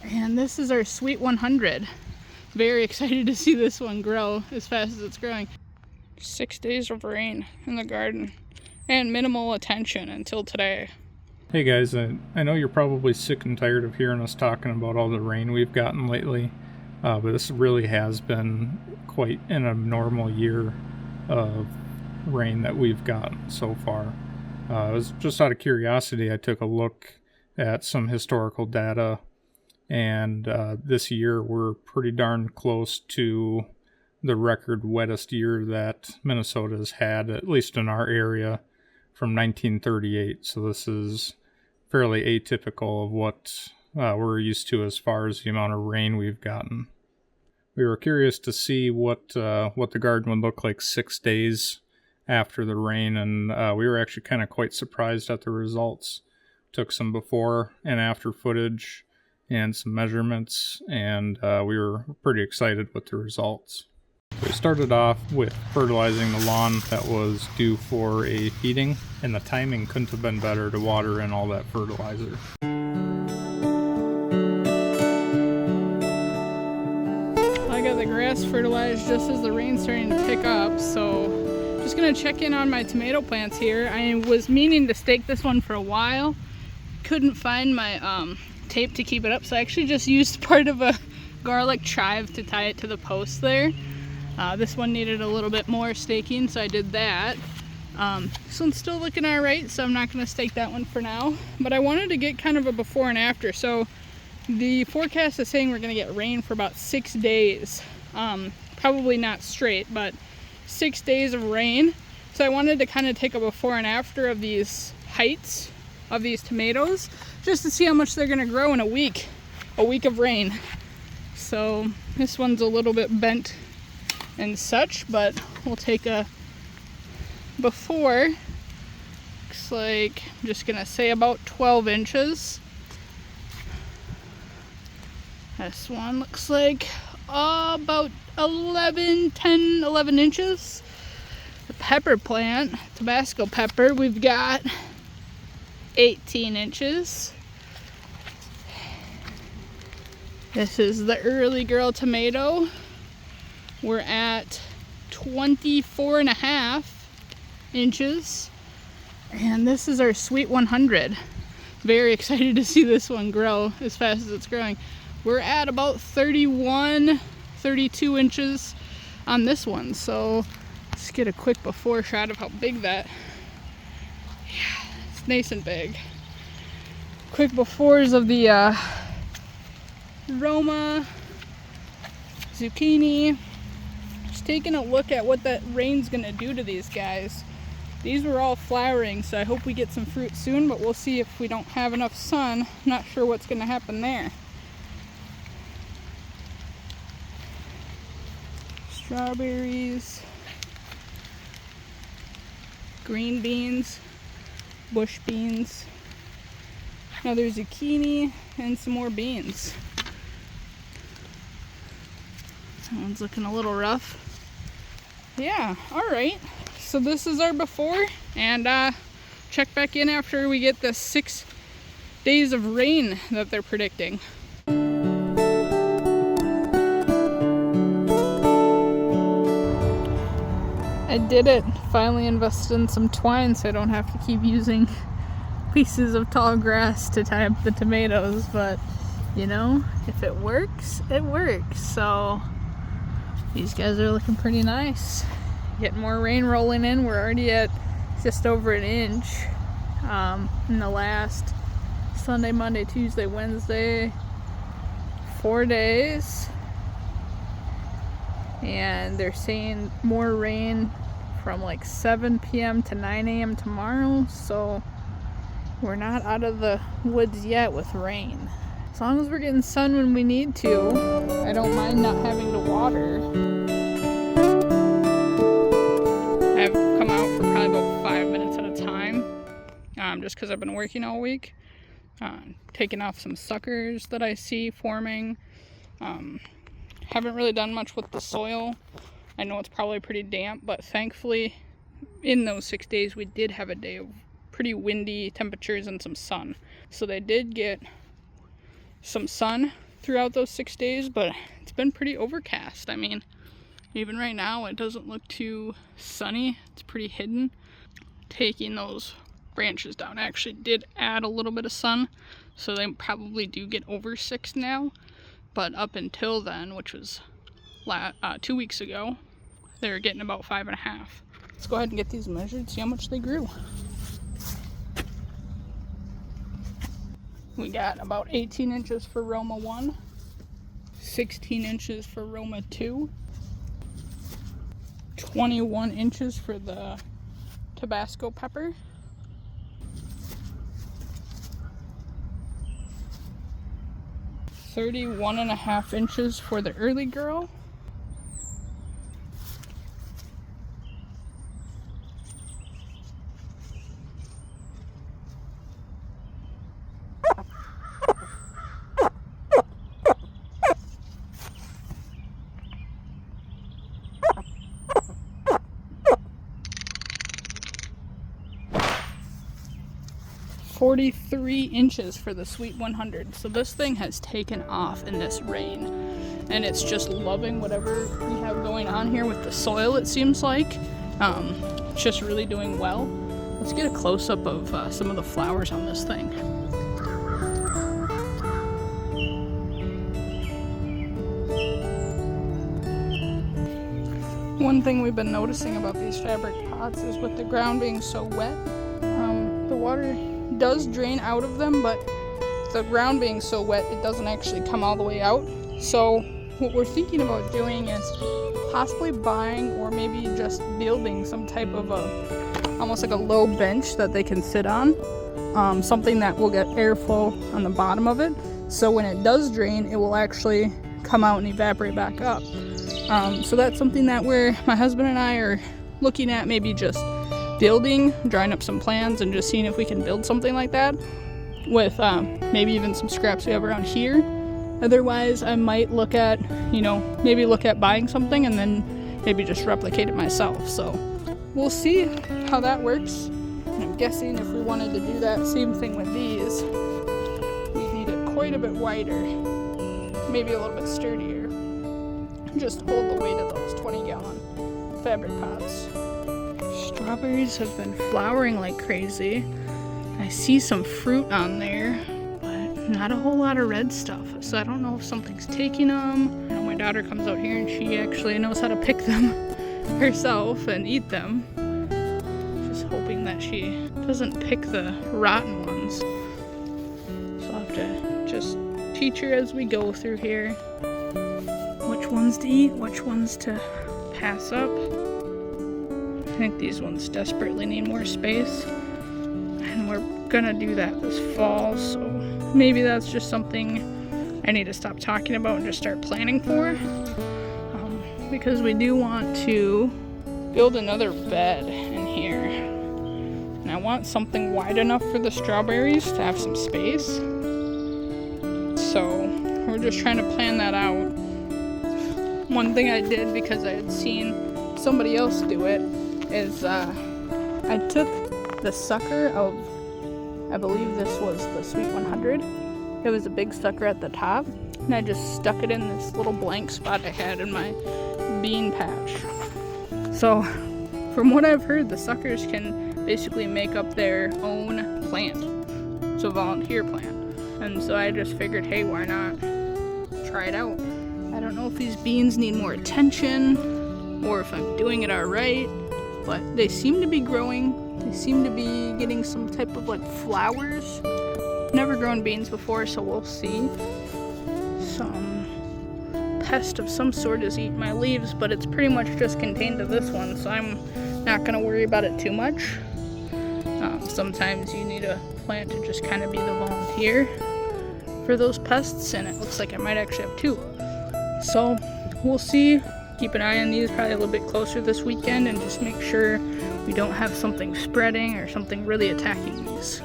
And this is our Sweet 100. Very excited to see this one grow as fast as it's growing. 6 days of rain in the garden and minimal attention until today. Hey guys, I know you're probably sick and tired of hearing us talking about all the rain we've gotten lately, but this really has been quite an abnormal year of rain that we've gotten so far. It was just out of curiosity, I took a look at some historical data, and this year we're pretty darn close to the record wettest year that Minnesota's had, at least in our area, from 1938. So this is fairly atypical of what we're used to as far as the amount of rain we've gotten. We were curious to see what the garden would look like 6 days after the rain, and we were actually kind of quite surprised at the results. Took some before and after footage and some measurements, and we were pretty excited with the results. We started off with fertilizing the lawn that was due for a feeding, and the timing couldn't have been better to water in all that fertilizer. I got the grass fertilized just as the rain's starting to pick up, so just gonna check in on my tomato plants here. I was meaning to stake this one for a while, couldn't find my tape to keep it up, so I actually just used part of a garlic chive to tie it to the post there. This one needed a little bit more staking, so I did that. This one's still looking all right, so I'm not going to stake that one for now. But I wanted to get kind of a before and after. So the forecast is saying we're going to get rain for about 6 days. Probably not straight, but 6 days of rain. So I wanted to kind of take a before and after of these heights of these tomatoes, just to see how much they're going to grow in a week of rain. So this one's a little bit bent and such, but we'll take a before. Looks like, I'm just gonna say about 12 inches. This one looks like about 11 inches. The pepper plant, Tabasco pepper, we've got 18 inches. This is the early girl tomato. We're at 24.5 inches. And this is our Sweet 100. Very excited to see this one grow as fast as it's growing. We're at about 31, 32 inches on this one. So let's get a quick before shot of how big that. Yeah, it's nice and big. Quick befores of the Roma, zucchini. Just taking a look at what that rain's gonna do to these guys. These were all flowering, so I hope we get some fruit soon, but we'll see if we don't have enough sun. Not sure what's gonna happen there. Strawberries, green beans, bush beans, another zucchini, and some more beans. That one's looking a little rough. Yeah, all right. So this is our before, and check back in after we get the 6 days of rain that they're predicting. I did it. Finally invested in some twine so I don't have to keep using pieces of tall grass to tie up the tomatoes, but you know, if it works, it works. So these guys are looking pretty nice. Getting more rain rolling in. We're already at just over an inch in the last Sunday, Monday, Tuesday, Wednesday, 4 days. And they're saying more rain from like 7 p.m. to 9 a.m. tomorrow. So we're not out of the woods yet with rain. As long as we're getting sun when we need to, I don't mind not having to water. I've come out for probably about 5 minutes at a time, just because I've been working all week. Taking off some suckers that I see forming. Haven't really done much with the soil. I know it's probably pretty damp, but thankfully in those 6 days we did have a day of pretty windy temperatures and some sun. So they did get some sun throughout those 6 days, but it's been pretty overcast. I mean, even right now it doesn't look too sunny. It's pretty hidden. Taking those branches down actually did add a little bit of sun, so they probably do get over 6 now. But up until then, which was 2 weeks ago, they were getting about 5.5. Let's go ahead and get these measured, see how much they grew. We got about 18 inches for Roma 1, 16 inches for Roma 2, 21 inches for the Tabasco pepper, 31.5 inches for the early girl, .43 inches for the Sweet 100. So this thing has taken off in this rain, and it's just loving whatever we have going on here with the soil, it seems like. It's just really doing well. Let's get a close-up of some of the flowers on this thing. One thing we've been noticing about these fabric pots is with the ground being so wet, the water does drain out of them, but the ground being so wet, it doesn't actually come all the way out. So what we're thinking about doing is possibly buying or maybe just building some type of almost like a low bench that they can sit on, something that will get airflow on the bottom of it, so when it does drain, it will actually come out and evaporate back up. So that's something that my husband and I are looking at, maybe just building, drawing up some plans and just seeing if we can build something like that with maybe even some scraps we have around here. Otherwise, I might look at, maybe look at buying something and then maybe just replicate it myself. So we'll see how that works. And I'm guessing if we wanted to do that same thing with these, we need it quite a bit wider, maybe a little bit sturdier. Just hold the weight of those 20-gallon fabric pots. Strawberries have been flowering like crazy. I see some fruit on there, but not a whole lot of red stuff. So I don't know if something's taking them. My daughter comes out here and she actually knows how to pick them herself and eat them. Just hoping that she doesn't pick the rotten ones. So I'll have to just teach her as we go through here which ones to eat, which ones to pass up. I think these ones desperately need more space, and we're gonna do that this fall, so maybe that's just something I need to stop talking about and just start planning for, because we do want to build another bed in here, and I want something wide enough for the strawberries to have some space, so we're just trying to plan that out. One thing I did, because I had seen somebody else do it, is I took the sucker of, I believe this was the Sweet 100. It was a big sucker at the top, and I just stuck it in this little blank spot I had in my bean patch. So from what I've heard, the suckers can basically make up their own plant. It's a volunteer plant. And so I just figured, hey, why not try it out? I don't know if these beans need more attention or if I'm doing it all right, but they seem to be growing. They seem to be getting some type of like flowers. Never grown beans before, so we'll see. Some pest of some sort is eating my leaves, but it's pretty much just contained to this one, so I'm not going to worry about it too much. Sometimes you need a plant to just kind of be the volunteer for those pests, and it looks like I might actually have two. So we'll see. Keep an eye on these probably a little bit closer this weekend and just make sure we don't have something spreading or something really attacking these.